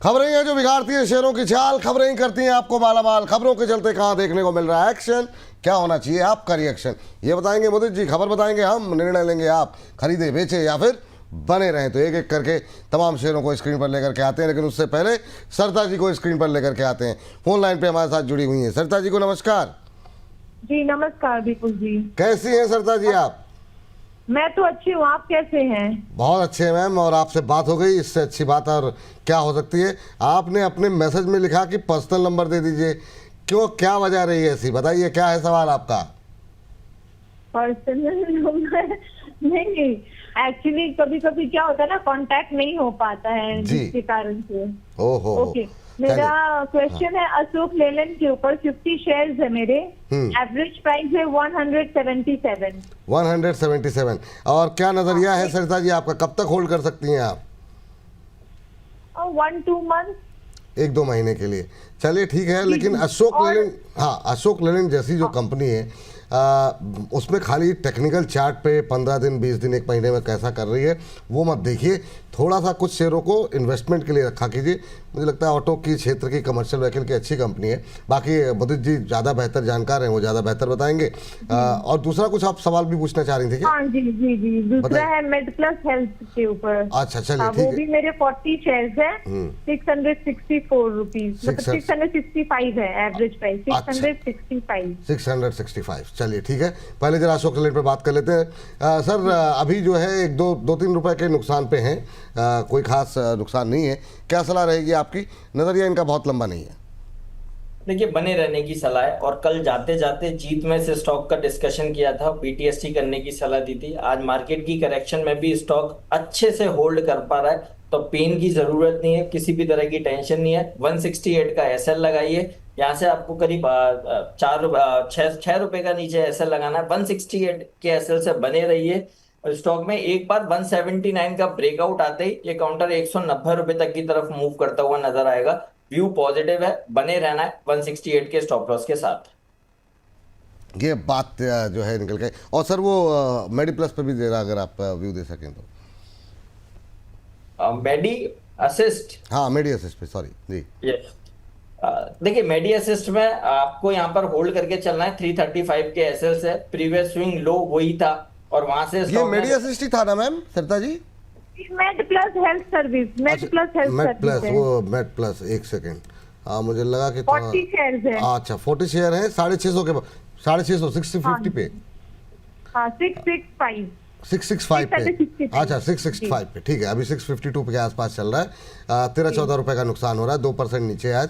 खबरें हैं जो बिगाड़ती हैं शेयरों की चाल, खबरें ही करती हैं आपको मालामाल। खबरों के चलते कहां देखने को मिल रहा है एक्शन, क्या होना चाहिए आपका रिएक्शन, ये बताएंगे मोदी जी। खबर बताएंगे हम, निर्णय लेंगे आप, खरीदे बेचे या फिर बने रहें। तो एक एक करके तमाम शेयरों को स्क्रीन पर लेकर के आते हैं, लेकिन उससे पहले सरिता जी को स्क्रीन पर लेकर के आते हैं। फोन लाइन पे हमारे साथ जुड़ी हुई हैं सरिता जी को नमस्कार। जी नमस्कार विपुल जी। कैसी हैं सरिता जी आप? मैं तो अच्छी हूँ, आप कैसे हैं? बहुत अच्छे हैं मैम, और आपसे बात हो गई, इससे अच्छी बात और क्या हो सकती है। आपने अपने मैसेज में लिखा कि पर्सनल नंबर दे दीजिए, क्यों, क्या वजह रही है ऐसी, बताइए क्या है सवाल आपका? पर्सनल नंबर नहीं, एक्चुअली कभी कभी क्या होता है ना, कांटेक्ट नहीं हो पाता है जिसके कारण से। ओहो। ओके, मेरा क्वेश्चन है अशोक लेलैंड के ऊपर। 50 शेयर्स है मेरे, एवरेज प्राइस है 177। 177। और क्या नजरिया है सरिता जी आपका, कब तक होल्ड कर सकती हैं आप? 1-2 मंथ। 1-2 महीने के लिए, चलिए ठीक है। लेकिन अशोक लेलैंड, हाँ अशोक लेलैंड जैसी जो कंपनी है उसमें खाली टेक्निकल चार्ट पे 15 दिन 20 दिन 1 महीने में कैसा कर रही है वो मत देखिए, थोड़ा सा कुछ शेयरों को इन्वेस्टमेंट के लिए रखा कीजिए। मुझे लगता है ऑटो की क्षेत्र की, कमर्शियल व्हीकल की अच्छी कंपनी है। बाकी बुदित जी ज़्यादा बेहतर जानकार हैं, वो ज़्यादा बेहतर बताएंगे। और दूसरा कुछ आप सवाल भी पूछना चाह रही थी क्या? हाँ जी जी जी, दूसरा है मेडप्लस हेल्थ के ऊपर। अच्छा चलिए ठीक वो है। भी मेरे 40 शेयर्स है, 664 रुपीज, मतलब 665 है एवरेज प्राइस, 665। 665, चलिए ठीक है। पहले जरा अशोक लेलैंड पे बात कर लेते हैं। सर अभी जो है 1-2-3 रुपए के नुकसान पे हैं, कोई खास नुकसान नहीं है। क्या सलाह रहेगी आपकी? नजरिया इनका बहुत लंबा नहीं है। देखिए, बने रहने की सलाह है। और कल जाते जाते जीत में से स्टॉक का डिस्कशन किया था, बीटीएसटी करने की सलाह दी थी। आज मार्केट की करेक्शन में भी स्टॉक अच्छे से होल्ड कर पा रहा है, तो पेन की जरूरत नहीं है, किसी भी तरह की टेंशन नहीं है। 168 का एसएल लगाइए, यहाँ से आपको करीब 6 रुपए का नीचे एसएल लगाना है। 168 के एसएल से बने रहिए। और स्टॉक में एक बार 179 का ब्रेकआउट आते ही ये काउंटर 190 रुपए तक की तरफ मूव करता हुआ नजर आएगा। व्यू पॉजिटिव है, बने रहना है 168 के स्टॉप लॉस के साथ। ये बात जो है निकल गई। और सर वो मेडिप्लस पे भी दे रहा, अगर आप व्यू दे सकें तो। मेडी असिस्ट, हाँ मेडी असिस्ट पे, सॉरी जी। यस, देखिए मेडी असिस्ट में आपको यहाँ पर होल्ड करके चलना है। 335 के एसएल से प्रीवियस स्विंग लो वही था, और वहां से ये मेडी असिस्ट ही था ना ma'am Sarita ji? Med Plus health service, Med Plus health Med Plus, service, वो मेड प्लस, एक सेकेंड, हाँ मुझे लगा कि 40 शेयर्स है। अच्छा 40 शेयर है, 650 के, 650, 650 पे, हाँ 665 665 पे, 665 अच्छा 665 पे, ठीक है। अभी 652 के आसपास चल रहा है। 13-14 रुपए का नुकसान हो रहा है, 2% नीचे आज।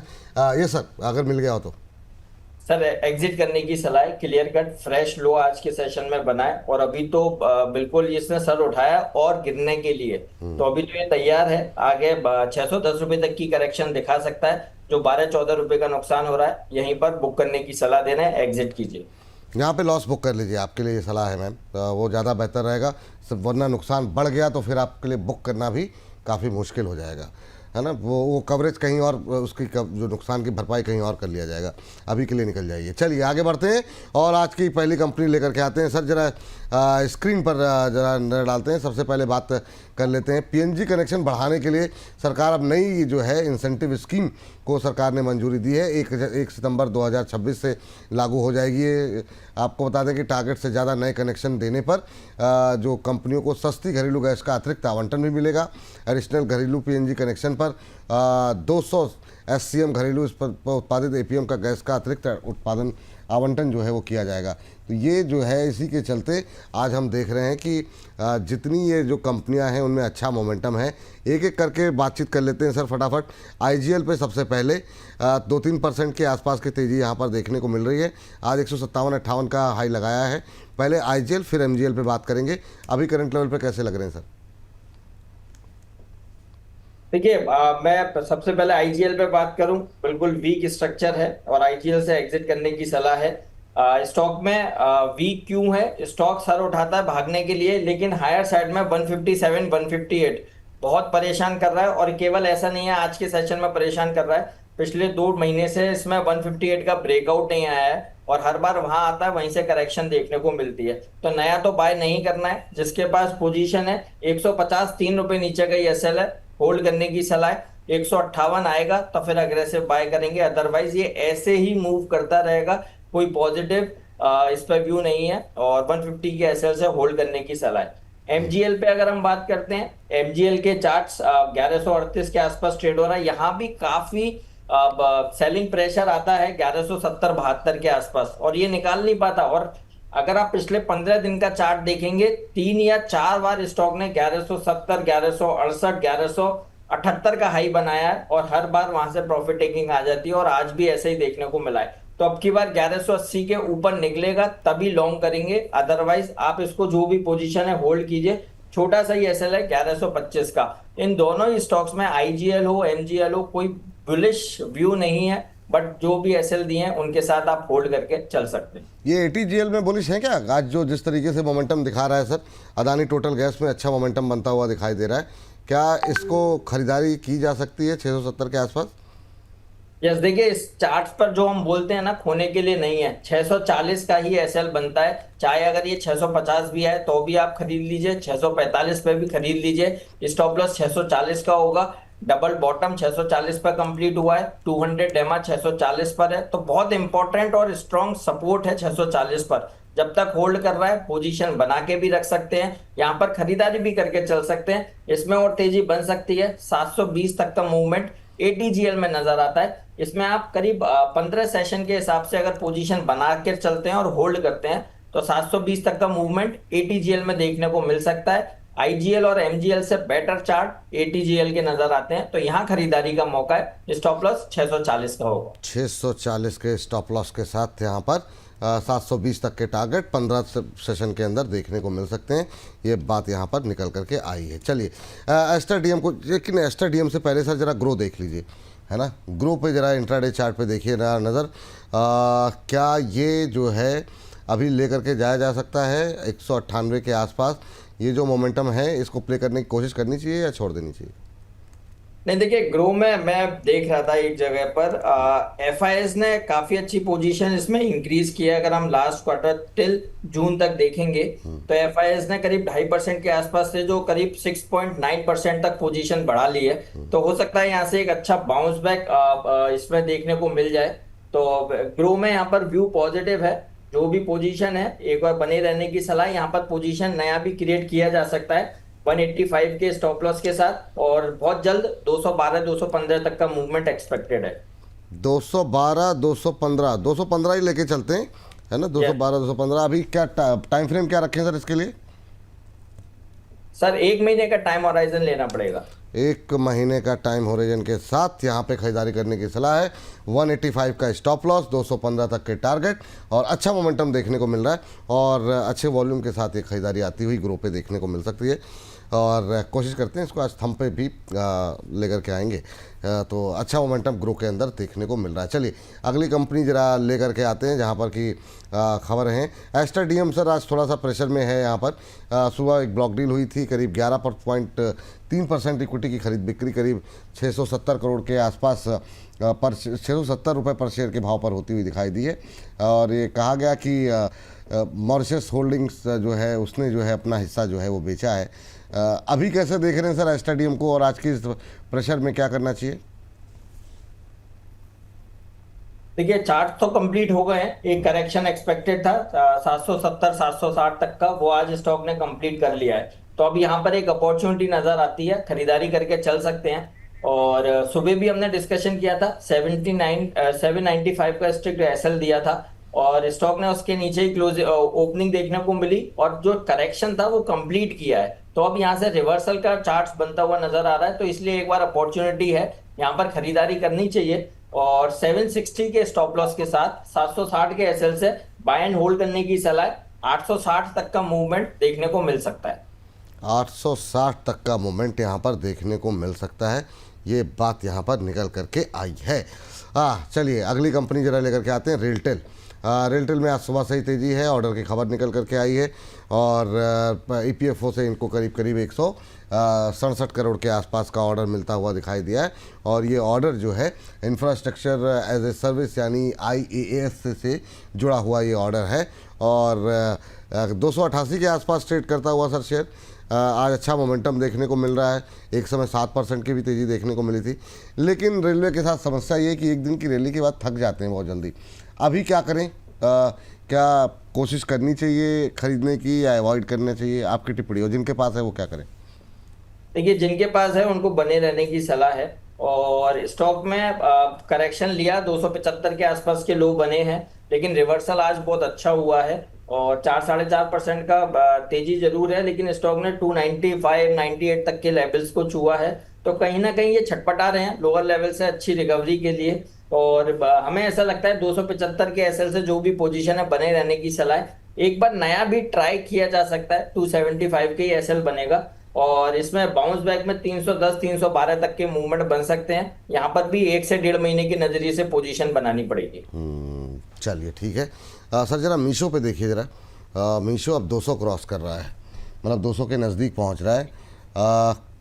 ये सर अगर मिल गया हो तो सर एग्जिट करने की सलाह है। क्लियर कट फ्रेश लो आज के सेशन में बना है, और अभी तो बिल्कुल इसने सर उठाया और गिरने के लिए, तो अभी तो ये तैयार है। आगे 610 रुपए तक की करेक्शन दिखा सकता है। जो 12-14 रुपए का नुकसान हो रहा है, यहीं पर बुक करने की सलाह देना है, एग्जिट कीजिए। यहाँ पे लॉस बुक कर लीजिए, आपके लिए ये सलाह है मैम, वो ज़्यादा बेहतर रहेगा। वरना नुकसान बढ़ गया तो फिर आपके लिए बुक करना भी काफ़ी मुश्किल हो जाएगा, है ना। वो कवरेज कहीं और, उसकी जो नुकसान की भरपाई कहीं और कर लिया जाएगा। अभी के लिए निकल जाइए। चलिए आगे बढ़ते हैं और आज की पहली कंपनी लेकर के आते हैं। सर जरा स्क्रीन पर जरा नजर डालते हैं। सबसे पहले बात कर लेते हैं, पीएनजी कनेक्शन बढ़ाने के लिए सरकार अब नई जो है इंसेंटिव स्कीम को सरकार ने मंजूरी दी है। 1 सितंबर 2026 से लागू हो जाएगी ये। आपको बता दें कि टारगेट से ज़्यादा नए कनेक्शन देने पर जो कंपनियों को सस्ती घरेलू गैस का अतिरिक्त आवंटन भी मिलेगा। एडिशनल घरेलू पीएनजी कनेक्शन पर 200 एससीएम घरेलू इस पर उत्पादित एपीएम का गैस का अतिरिक्त उत्पादन आवंटन जो है वो किया जाएगा। तो ये जो है इसी के चलते आज हम देख रहे हैं कि जितनी ये जो कंपनियां हैं उनमें अच्छा मोमेंटम है। एक एक करके बातचीत कर लेते हैं सर फटाफट। आईजीएल पे सबसे पहले 2-3% के आसपास की तेज़ी यहाँ पर देखने को मिल रही है। आज 157-58 का हाई लगाया है। पहले आईजीएल फिर एमजीएल पे बात करेंगे। अभी करंट लेवल पे कैसे लग रहे हैं सर? देखिए, मैं सबसे पहले आईजीएल पे बात करूं, बिल्कुल वीक स्ट्रक्चर है और आईजीएल से एग्जिट करने की सलाह है। स्टॉक में वीक क्यों है? स्टॉक सर उठाता है भागने के लिए, लेकिन हायर साइड में 157, 158 बहुत परेशान कर रहा है। और केवल ऐसा नहीं है, आज के सेशन में परेशान कर रहा है, पिछले 2 महीने से इसमें 158 का ब्रेकआउट नहीं आया है, और हर बार वहां आता है, वहीं से करेक्शन देखने को मिलती है। तो नया तो बाय नहीं करना है। जिसके पास पोजीशन है 150, 3 रुपए नीचे का ही एसएल है, होल्ड करने की सलाह है। 158 आएगा तो फिर अग्रेसिव बाय करेंगे, अदरवाइज ये ऐसे ही मूव करता रहेगा, कोई पॉजिटिव इस पर व्यू नहीं है। और 150 के एसएल से होल्ड करने की सलाह है। एमजीएल पे अगर हम बात करते हैं, एमजीएल के चार्ट्स 1138 के आसपास ट्रेड हो रहा है, यहाँ भी काफी सेलिंग प्रेशर आता है 1170-72 के आसपास, और ये निकाल नहीं पाता। और अगर आप पिछले 15 दिन का चार्ट देखेंगे, 3 या 4 बार स्टॉक ने 1170, 1168, 1178 का हाई बनाया है, और हर बार वहां से प्रॉफिट टेकिंग आ जाती है, और आज भी ऐसे ही देखने को मिला है। तो अब की बार 1180 के ऊपर निकलेगा तभी लॉन्ग करेंगे, अदरवाइज आप इसको जो भी पोजीशन है होल्ड कीजिए। छोटा सा ही एसएल है 1125 का। इन दोनों ही स्टॉक्स में आईजीएल हो, एमजीएल हो, कोई बुलिश व्यू नहीं है, बट जो भी एसएल दिए हैं उनके साथ आप होल्ड करके चल सकते हैं। ये एटीजीएल में बुलिश है क्या आज, जो जिस तरीके से मोमेंटम दिखा रहा है सर? अदानी टोटल गैस में अच्छा मोमेंटम बनता हुआ दिखाई दे रहा है, क्या इसको खरीदारी की जा सकती है 670 के आसपास? यस, देखिए इस चार्ट पर जो हम बोलते हैं ना, खोने के लिए नहीं है। 640 का ही एसएल बनता है, चाहे अगर ये 650 भी है तो भी आप खरीद लीजिए, 645 पे भी खरीद लीजिए। स्टॉप लॉस 640 का होगा। डबल बॉटम 640 पर कंप्लीट हुआ है, 200 डेमा 640 पर है, तो बहुत इंपॉर्टेंट और स्ट्रॉन्ग सपोर्ट है 640 पर। जब तक होल्ड कर रहा है पोजीशन बना के भी रख सकते हैं, यहाँ पर खरीदारी भी करके चल सकते हैं। इसमें और तेजी बन सकती है। 720 तक का मूवमेंट एटीजीएल में नजर आता है। इसमें आप करीब 15 सेशन के हिसाब से अगर पोजीशन बना के चलते हैं और होल्ड करते हैं तो 720 तक का मूवमेंट एटीजीएल में देखने को मिल सकता है। आईजीएल और एमजीएल से बेटर चार्ट एटीजीएल के नजर आते हैं, तो यहाँ खरीदारी का मौका है। स्टॉप लॉस 640 का होगा। 640 के स्टॉप लॉस के साथ यहाँ पर 720 तक के टारगेट 15 सेशन के अंदर देखने को मिल सकते हैं। ये बात यहाँ पर निकल करके आई है। चलिए एस्टर डीएम को, लेकिन एस्टर डीएम से पहले सर जरा ग्रो देख लीजिए, है ना। ग्रो पे जरा इंट्राडे चार्ट पे देखिए ना नज़र, क्या ये जो है अभी लेकर के जाया जा सकता है 198 के आसपास? ये जो मोमेंटम है इसको प्ले करने की कोशिश करनी चाहिए या छोड़ देनी चाहिए? नहीं, देखिए ग्रो में मैं देख रहा था एक जगह पर एफआईएस ने काफी अच्छी पोजीशन इसमें इंक्रीज किया। अगर हम लास्ट क्वार्टर टिल जून तक देखेंगे तो एफआईएस ने करीब 2.5% के आसपास से जो करीब 6.9% तक पोजीशन बढ़ा ली है। तो हो सकता है यहाँ से एक अच्छा बाउंस बैक इसमें देखने को मिल जाए। तो ग्रो में यहाँ पर व्यू पॉजिटिव है। जो भी पोजीशन है एक बार बने रहने की सलाह। यहाँ पर पोजीशन नया भी क्रिएट किया जा सकता है 185 के स्टॉप लॉस के साथ, और बहुत जल्द 212-215 तक का मूवमेंट एक्सपेक्टेड है। 212-215 ही लेके चलते हैं, है ना। 212-215 अभी क्या टाइम फ्रेम क्या रखें सर इसके लिए? सर 1 महीने का टाइम होराइजन लेना पड़ेगा। 1 महीने का टाइम होराइजन के साथ यहाँ पे खरीदारी करने की सलाह है। 185 का स्टॉप लॉस, 215 तक के टारगेट, और अच्छा मोमेंटम देखने को मिल रहा है, और अच्छे वॉल्यूम के साथ ये खरीदारी आती हुई ग्रो पे देखने को मिल सकती है। और कोशिश करते हैं इसको आज थंब पे भी लेकर के आएंगे, तो अच्छा मोमेंटम ग्रो के अंदर देखने को मिल रहा है। चलिए अगली कंपनी जरा लेकर के आते हैं जहाँ पर कि खबर है एस्टर डीएम सर आज थोड़ा सा प्रेशर में है। यहाँ पर सुबह एक ब्लॉक डील हुई थी, करीब 11.3% इक्विटी की खरीद बिक्री करीब 670 करोड़ के आसपास पर 670 रुपये पर शेयर के भाव पर होती हुई दिखाई दी है। और ये कहा गया कि मॉरिशस होल्डिंग्स जो है उसने जो है अपना हिस्सा जो है वो बेचा है। अभी कैसे देख रहे हैं सर एस्टर डीएम को, और आज की इस प्रेशर में क्या करना चाहिए? देखिए चार्ट तो कंप्लीट हो गए हैं। एक करेक्शन एक्सपेक्टेड था 770-760 तक का, वो आज स्टॉक ने कंप्लीट कर लिया है। तो अब यहाँ पर एक अपॉर्चुनिटी नजर आती है, खरीदारी करके चल सकते हैं। और सुबह भी हमने डिस्कशन किया था 795 का स्ट्रिक्ट एसएल दिया था, और स्टॉक ने उसके नीचे ही क्लोज ओपनिंग देखने को मिली, और जो करेक्शन था वो कंप्लीट किया है। तो अब यहाँ से रिवर्सल का चार्ट बनता हुआ नजर आ रहा है, तो इसलिए एक बार अपॉर्चुनिटी है, यहाँ पर खरीदारी करनी चाहिए। और 760 के स्टॉप लॉस के साथ 760 के एसएल से बाय एंड होल्ड करने की सलाह है। 860 तक का मूवमेंट देखने को मिल सकता है। 860 तक का मूवमेंट यहाँ पर देखने को मिल सकता है, ये बात यहाँ पर निकल करके आई है। चलिए अगली कंपनी जरा लेकर के आते हैं रेलटेल। रेलटेल में आज सुबह से ही तेज़ी है, ऑर्डर की खबर निकल करके आई है, और ईपीएफओ से इनको करीब करीब 167 करोड़ के आसपास का ऑर्डर मिलता हुआ दिखाई दिया है। और ये ऑर्डर जो है इंफ्रास्ट्रक्चर एज ए सर्विस यानी IaaS से जुड़ा हुआ ये ऑर्डर है, और 288 के आसपास ट्रेड करता हुआ सर शेयर आज अच्छा मोमेंटम देखने को मिल रहा है। एक समय 7% की भी तेज़ी देखने को मिली थी, लेकिन रेलवे के साथ समस्या ये है कि एक दिन की रैली के बाद थक जाते हैं बहुत जल्दी। अभी क्या करें? क्या कोशिश करनी चाहिए खरीदने की या अवॉइड करना चाहिए? आपकी टिप्पणी हो, जिनके पास है वो क्या करें? देखिए, जिनके पास है उनको बने रहने की सलाह है। और स्टॉक में करेक्शन लिया, 275 के आसपास के लो बने हैं, लेकिन रिवर्सल आज बहुत अच्छा हुआ है और 4-4.5% का तेजी जरूर है, लेकिन स्टॉक ने 295-98 तक के लेवल्स को छुआ है। तो कहीं ना कहीं ये छटपटा रहे हैं लोअर लेवल से अच्छी रिकवरी के लिए। और हमें ऐसा लगता है 275 के एसएल से जो भी पोजीशन है बने रहने की सलाह है। एक बार नया भी ट्राई किया जा सकता है, 275 के ही एसएल बनेगा और इसमें बाउंस बैक में 310-312 तक के मूवमेंट बन सकते हैं। यहाँ पर भी 1 से 1.5 महीने के नजरिए से पोजीशन बनानी पड़ेगी। चलिए ठीक है। सर जरा मीशो पे देखिए ज़रा। मीशो अब 200 क्रॉस कर रहा है, मतलब 200 के नज़दीक पहुंच रहा है।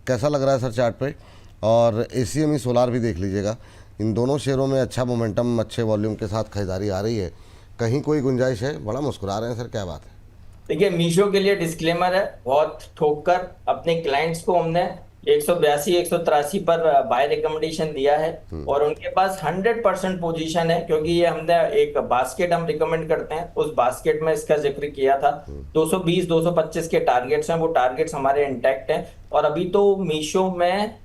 कैसा लग रहा है सर चार्ट पे? और एसीएमई सोलार भी देख लीजिएगा। इन दोनों शेयरों में अच्छा मोमेंटम, अच्छे वॉल्यूम के साथ खरीदारी आ रही है। कहीं कोई गुंजाइश है? बड़ा मुस्कुरा रहे हैं सर, क्या बात है? देखिए, मीशो के लिए डिस्क्लेमर है, बहुत ठोक कर अपने क्लाइंट्स को हमने 182-183 पर बाय रिकमेंडेशन दिया है और उनके पास 100% पोजीशन है, क्योंकि ये हमने एक बास्केट हम रिकमेंड करते हैं, उस बास्केट में इसका जिक्र किया था। 220-225 के टारगेट्स हैं, वो टारगेट्स हमारे इंटैक्ट हैं। और अभी तो मीशो में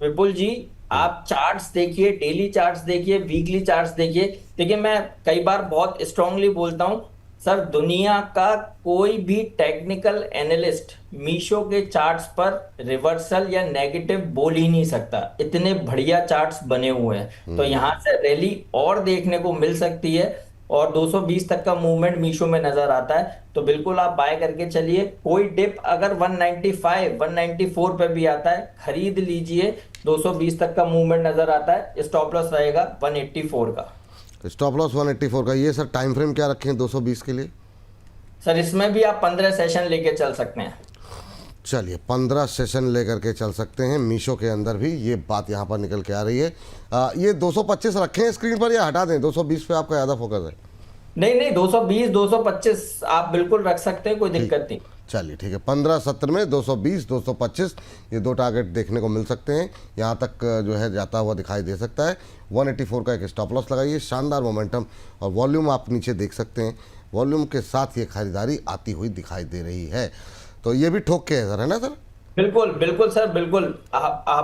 विपुल जी, आप चार्ट्स देखिए, डेली चार्ट्स देखिए, वीकली चार्ट्स देखिए। देखिए, मैं कई बार बहुत स्ट्रांगली बोलता हूं सर, दुनिया का कोई भी टेक्निकल एनालिस्ट मीशो के चार्ट्स पर रिवर्सल या नेगेटिव बोल ही नहीं सकता, इतने बढ़िया चार्ट्स बने हुए हैं। तो यहां से रैली और देखने को मिल सकती है और 220 तक का मूवमेंट मीशो में नजर आता है, तो बिल्कुल आप बाय करके चलिए। कोई डिप अगर 195, 194 पे भी आता है, खरीद लीजिए। 220 तक का मूवमेंट नजर आता है, स्टॉप लॉस रहेगा 184 का। स्टॉप लॉस 184 का। ये सर टाइम फ्रेम क्या रखें 220 के लिए? सर इसमें भी आप 15 सेशन लेके चल सकते हैं। चलिए 15 सेशन लेकर के चल सकते हैं मीशो के अंदर भी, ये बात यहाँ पर निकल के आ रही है। ये 225 रखें स्क्रीन पर या हटा दें? 220 पे आपका ज़्यादा फोकस है? नहीं नहीं, 220, 225 आप बिल्कुल रख सकते हैं, कोई दिक्कत नहीं। चलिए ठीक है। 15-17 में 220, 225 ये दो टारगेट देखने को मिल सकते हैं। यहाँ तक जो है जाता हुआ दिखाई दे सकता है। 184 का एक स्टॉप लॉस लगाइए। शानदार मोमेंटम और वॉल्यूम आप नीचे देख सकते हैं। वॉल्यूम के साथ ये खरीदारी आती हुई दिखाई दे रही है। तो ये भी ठोक के है सर, है ना सर? बिल्कुल बिल्कुल सर, बिल्कुल।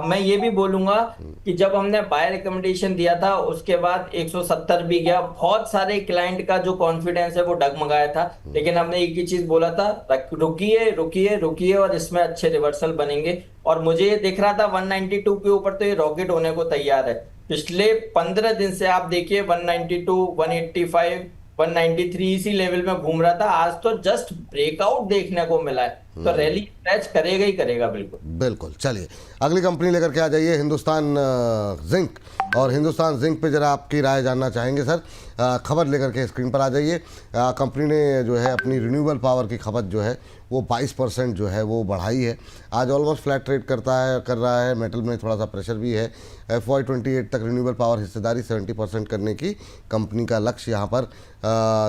मैं ये भी बोलूंगा कि जब हमने बाय रिकमेंडेशन दिया था उसके बाद 170 भी गया, बहुत सारे क्लाइंट का जो कॉन्फिडेंस है वो डगमगाया था, लेकिन हमने एक ही चीज बोला था, रुकिए रुकिए रुकिए और इसमें अच्छे रिवर्सल बनेंगे। और मुझे ये दिख रहा था 192 के ऊपर तो ये रॉकेट होने को तैयार है। पिछले 15 दिन से आप देखिए 192, 185, 193 इसी लेवल में घूम रहा था। आज तो जस्ट ब्रेकआउट देखने को मिला है, तो रैली स्ट्रेच करेगा ही करेगा। बिल्कुल बिल्कुल। चलिए अगली कंपनी लेकर के आ जाइए, हिंदुस्तान जिंक। और हिंदुस्तान जिंक पे जरा आपकी राय जानना चाहेंगे सर। खबर लेकर के स्क्रीन पर आ जाइए। कंपनी ने जो है अपनी रिन्यूएबल पावर की खपत जो है वो 22% जो है वो बढ़ाई है। आज ऑलमोस्ट फ्लैट ट्रेड कर रहा है। मेटल में थोड़ा सा प्रेशर भी है। FY28 तक रिन्यूएबल पावर हिस्सेदारी 70% करने की कंपनी का लक्ष्य यहाँ पर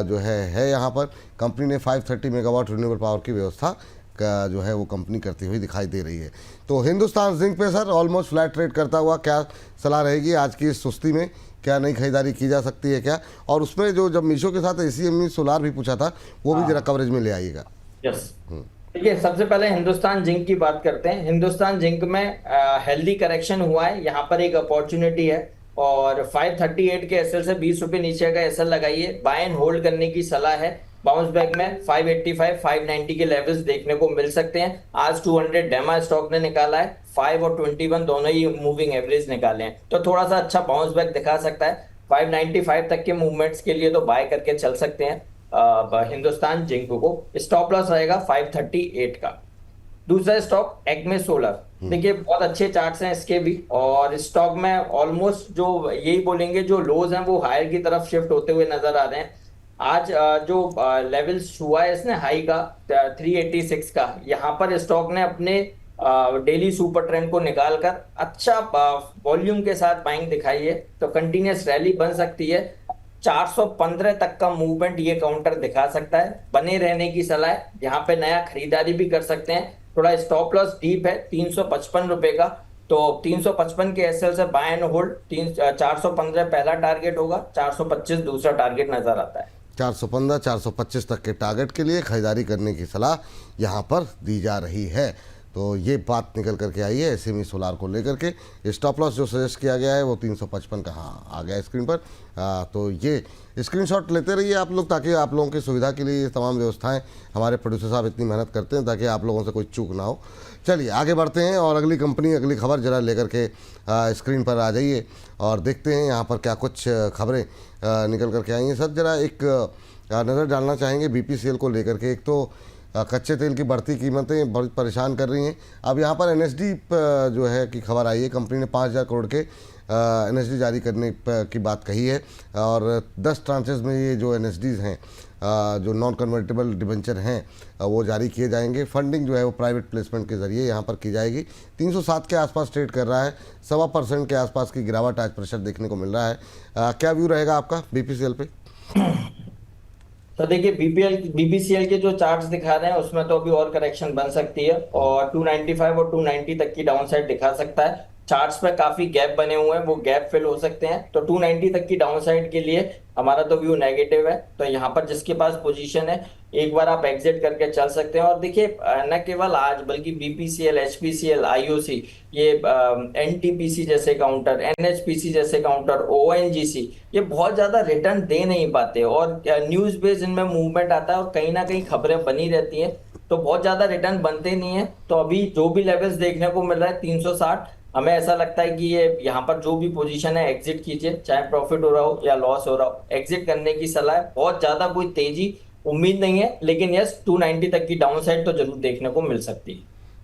जो है यहाँ पर कंपनी ने 530 मेगावाट रिन्यूएबल पावर की व्यवस्था का जो है वो कंपनी करती हुई दिखाई दे रही है। तो हिंदुस्तान जिंक पे सर ऑलमोस्ट फ्लैट ट्रेड करता हुआ क्या सलाह रहेगी आज की इस सुस्ती में? क्या नई खरीदारी की जा सकती है क्या? और उसमें जो जब मीशो के साथ एसीएमई सोलार भी पूछा था वो भी जरा कवरेज में ले आइएगा। यस, देखिए सबसे पहले हिंदुस्तान जिंक की बात करते हैं। हिंदुस्तान जिंक में हेल्दी करेक्शन हुआ है, यहाँ पर एक अपॉर्चुनिटी है और 538 के एसएल से 20 रुपए नीचे का एसएल लगाइए। बाय एंड होल्ड करने की सलाह है। बाउंस बैक में 585, 590 के लेवल्स देखने को मिल सकते हैं। आज 200 डेमा स्टॉक ने निकाला है, 5 और 21 दोनों ही मूविंग एवरेज निकाले हैं, तो थोड़ा सा अच्छा बाउंस बैक दिखा सकता है। 595 तक के मूवमेंट्स के लिए तो बाय करके चल सकते हैं हिंदुस्तान जिंक को। स्टॉप लॉस रहेगा 538 का। दूसरा स्टॉक एक्मे सोलर, देखिए बहुत अच्छे चार्ट्स हैं इसके भी और स्टॉक में ऑलमोस्ट जो यही बोलेंगे जो लोज हैं वो हायर की तरफ शिफ्ट होते हुए नजर आ रहे हैं। आज जो लेवल्स हुआ है इसने हाई का 386 का, यहाँ पर स्टॉक ने अपने डेली सुपर ट्रेंड को निकालकर अच्छा वॉल्यूम के साथ बाइंग दिखाई है, तो कंटिन्यूस रैली बन सकती है। 415 तक का मूवमेंट ये काउंटर दिखा सकता है, बने रहने की सलाह है। यहाँ पे नया खरीदारी भी कर सकते हैं। थोड़ा स्टॉप लॉस डीप है 355 रुपए का, तो 355 के एसएल से बाय एंड होल्ड। 415 पहला टारगेट होगा, 425 दूसरा टारगेट नजर आता है। 415 425 तक के टारगेट के लिए खरीदारी करने की सलाह यहाँ पर दी जा रही है। तो ये बात निकल करके आई है एसएमई सोलार को लेकर के। स्टॉप लॉस जो सजेस्ट किया गया है वो 355 का हाँ आ गया स्क्रीन पर। तो ये स्क्रीनशॉट लेते रहिए आप लोग, ताकि आप लोगों की सुविधा के लिए ये तमाम व्यवस्थाएं हमारे प्रोड्यूसर साहब इतनी मेहनत करते हैं ताकि आप लोगों से कोई चूक ना हो। चलिए आगे बढ़ते हैं और अगली कंपनी, अगली खबर जरा लेकर के स्क्रीन पर आ जाइए और देखते हैं यहाँ पर क्या कुछ खबरें निकल करके आई हैं। सर जरा एक नज़र डालना चाहेंगे बीपीसीएल को लेकर के। एक तो कच्चे तेल की बढ़ती कीमतें बहुत परेशान कर रही हैं। अब यहाँ पर एनएसडी जो है कि खबर आई है, कंपनी ने 5,000 करोड़ के एनएसडी जारी करने की बात कही है और 10 ट्रांचेस में ये जो एनएसडीज हैं, जो नॉन कन्वर्टेबल डिबेंचर हैं, वो जारी किए जाएंगे। फंडिंग जो है वो प्राइवेट प्लेसमेंट के जरिए यहाँ पर की जाएगी। 307 के आसपास ट्रेड कर रहा है, 1.25% के आसपास की गिरावट आज प्रेशर देखने को मिल रहा है। क्या व्यू रहेगा आपका बीपीसीएल पे? तो देखिए बीपीसीएल के जो चार्ट्स दिखा रहे हैं उसमें तो अभी और करेक्शन बन सकती है और 295 और 290 तक की डाउन साइड दिखा सकता है। चार्ट्स पे काफी गैप बने हुए हैं, वो गैप फिल हो सकते हैं। तो 290 तक की डाउन साइड के लिए हमारा तो व्यू नेगेटिव है। तो यहाँ पर जिसके पास पोजीशन है एक बार आप एग्जिट करके चल सकते हैं। और देखिए न केवल आज बल्कि बीपीसीएल, एचपीसीएल, आईओसी, ये एनटीपीसी जैसे काउंटर, एनएचपीसी जैसे काउंटर, ओएनजीसी, ये बहुत ज्यादा रिटर्न दे नहीं पाते और न्यूज बेस्ड इनमें मूवमेंट आता है और कहीं ना कहीं खबरें बनी रहती हैं, तो बहुत ज्यादा रिटर्न बनते नहीं है। तो अभी जो भी लेवल्स देखने को मिल रहा है 360, हमें ऐसा लगता है कि ये यहाँ पर जो भी पोजीशन है एग्जिट कीजिए, चाहे प्रॉफिट हो रहा हो या लॉस हो रहा हो, एग्जिट करने की सलाह है। बहुत ज्यादा कोई तेजी उम्मीद नहीं है, लेकिन यस 290 तक की डाउन साइड तो जरूर देखने को मिल सकती है।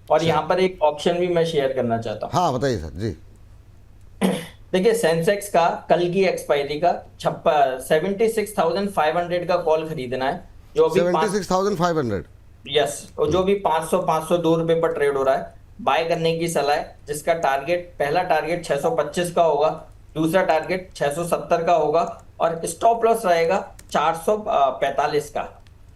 और यहाँ पर एक ऑप्शन भी मैं शेयर करना चाहता हूँ। हाँ बताइए सर जी। देखिए सेंसेक्स का कल की एक्सपायरी का 76,500 का कॉल खरीदना है, जो अभी 76,500। यस, और जो भी 502 रुपए पर ट्रेड हो रहा है, बाय करने की सलाह है। जिसका टारगेट, पहला टारगेट 625 का होगा, दूसरा टारगेट 670 का होगा और स्टॉप लॉस रहेगा 445 का।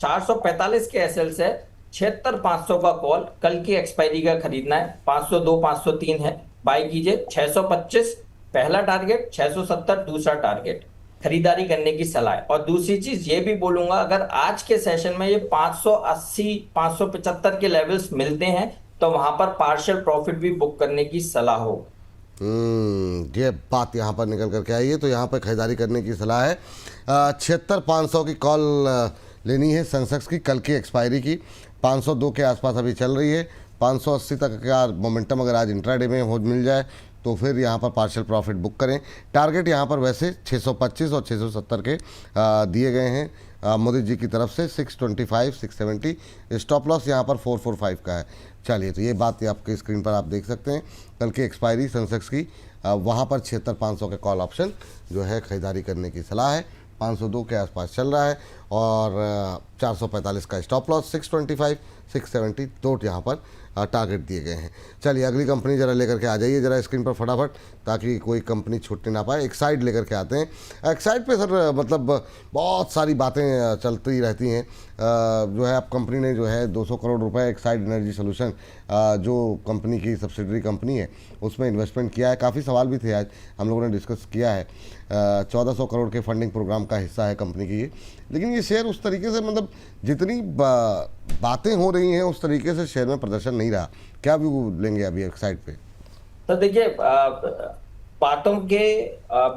445 के एसएल से 76,500 का कॉल कल की एक्सपायरी का खरीदना है। 502 503 है, बाय कीजिए। 625 पहला टारगेट, 670 दूसरा टारगेट, खरीदारी करने की सलाह है। और दूसरी चीज ये भी बोलूंगा, अगर आज के सेशन में ये 580 575 के लेवल्स मिलते हैं तो वहां पर पार्शियल प्रॉफिट भी बुक करने की सलाह हो। ये बात यहाँ पर निकल करके आई है, तो यहाँ पर खरीदारी करने की सलाह है। 76,500 की कॉल लेनी है सेंसेक्स की, कल की एक्सपायरी की। 502 के आसपास अभी चल रही है। 580 तक का मोमेंटम अगर आज इंट्राडे में हो मिल जाए तो फिर यहाँ पर पार्शियल प्रॉफिट बुक करें। टारगेट यहाँ पर वैसे 625 और 670 के दिए गए हैं मोदी जी की तरफ से। 625 670 स्टॉप लॉस यहाँ पर 445 का है। चलिए, तो ये बात आपके स्क्रीन पर आप देख सकते हैं। कल की एक्सपायरी सेंसेक्स की वहाँ पर 76,500 के कॉल ऑप्शन जो है खरीदारी करने की सलाह है। 502 के आसपास चल रहा है और 445 का स्टॉप लॉस, 625 670 दो यहाँ पर टारगेट दिए गए हैं। चलिए अगली कंपनी जरा लेकर के आ जाइए जरा स्क्रीन पर फटाफट, ताकि कोई कंपनी छूटने ना पाए। एक्साइड लेकर के आते हैं। एक्साइड पे सर मतलब बहुत सारी बातें चलती रहती हैं। जो है अब कंपनी ने जो है 200 करोड़ रुपए एक्साइड एनर्जी सोल्यूशन जो कंपनी की सब्सिडरी कंपनी है उसमें इन्वेस्टमेंट किया है। काफ़ी सवाल भी थे, आज हम लोगों ने डिस्कस किया है। 1400 करोड़ के फंडिंग प्रोग्राम का हिस्सा है कंपनी की ये। लेकिन ये शेयर उस तरीके से मतलब जितनी बातें हो रही हैं उस तरीके से शेयर में प्रदर्शन नहीं रहा। क्या व्यू लेंगे अभी एक्साइड पे? तो देखिए बातों के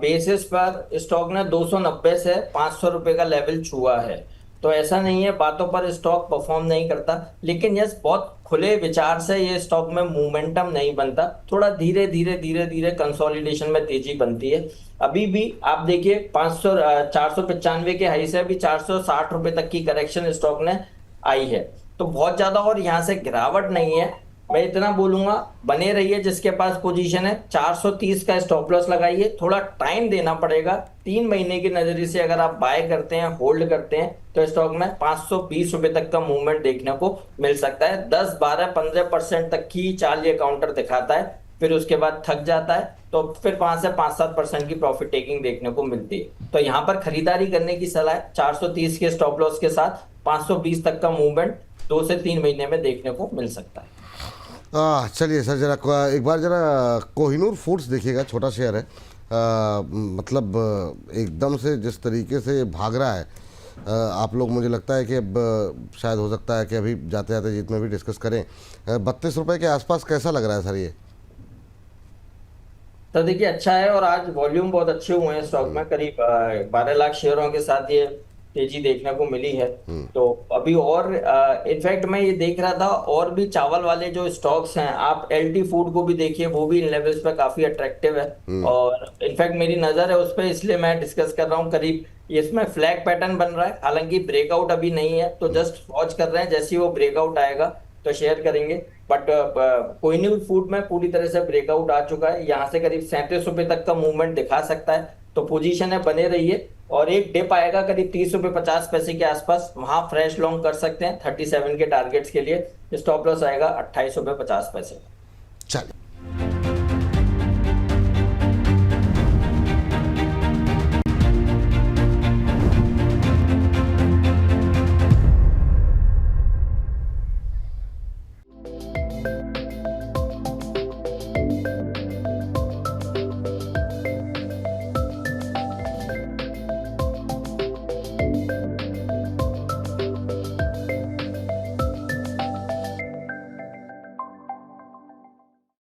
बेसिस पर स्टॉक ने 290 से 500 रुपए का लेवल छुआ है, तो ऐसा नहीं है बातों पर स्टॉक परफॉर्म नहीं करता। लेकिन यस, बहुत खुले विचार से ये स्टॉक में मोमेंटम नहीं बनता, थोड़ा धीरे धीरे कंसोलिडेशन में तेजी बनती है। अभी भी आप देखिए 495 के हाई से अभी 460 रुपए तक की करेक्शन स्टॉक ने आई है, तो बहुत ज्यादा और यहाँ से गिरावट नहीं है। मैं इतना बोलूंगा, बने रहिए जिसके पास पोजीशन है। 430 का स्टॉप लॉस लगाइए, थोड़ा टाइम देना पड़ेगा। 3 महीने की नजरिए से अगर आप बाय करते हैं, होल्ड करते हैं, तो स्टॉक में 520 रुपए तक का मूवमेंट देखने को मिल सकता है। 10 12 15% तक की चाल ये काउंटर दिखाता है। फिर उसके बाद थक जाता है, तो फिर 5 से 7% की प्रॉफिट टेकिंग देखने को मिलती है। तो यहाँ पर खरीदारी करने की सलाह है 430 के स्टॉप लॉस के साथ 520 तक का मूवमेंट 2 से 3 महीने में देखने को मिल सकता है। चलिए सर, जरा एक बार जरा कोहिनूर फूड्स देखिएगा, छोटा शेयर है, मतलब एकदम से जिस तरीके से भाग रहा है, आप लोग, मुझे लगता है कि अब शायद हो सकता है कि अभी जाते जाते जीत में भी डिस्कस करें। 32 रुपये के आसपास कैसा लग रहा है सर ये? तो देखिए अच्छा है, और आज वॉल्यूम बहुत अच्छे हुए हैं स्टॉक में, करीब 12 लाख शेयरों के साथ ये तेजी देखने को मिली है। तो अभी और इनफैक्ट मैं ये देख रहा था, और भी चावल वाले जो स्टॉक्स हैं, आप एलटी फूड को भी देखिए, वो भी इन लेवल्स पे काफी अट्रैक्टिव है। और इनफैक्ट मेरी नजर है उस पर, इसलिए मैं डिस्कस कर रहा हूँ। करीब इसमें फ्लैग पैटर्न बन रहा है, हालांकि ब्रेकआउट अभी नहीं है, तो जस्ट वॉच कर रहे हैं, जैसे ही वो ब्रेकआउट आएगा तो शेयर करेंगे। बट कोहिनूर फूड में पूरी तरह से ब्रेकआउट आ चुका है, यहाँ से करीब 37 रुपए तक का मूवमेंट दिखा सकता है, तो पोजीशन है, बने रहिए। और एक डिप आएगा करीब 30 रुपए 50 पैसे के आसपास, वहां फ्रेश लॉन्ग कर सकते हैं 37 के टारगेट्स के लिए। स्टॉप लॉस आएगा 28 रुपए 50 पैसे। चलिए।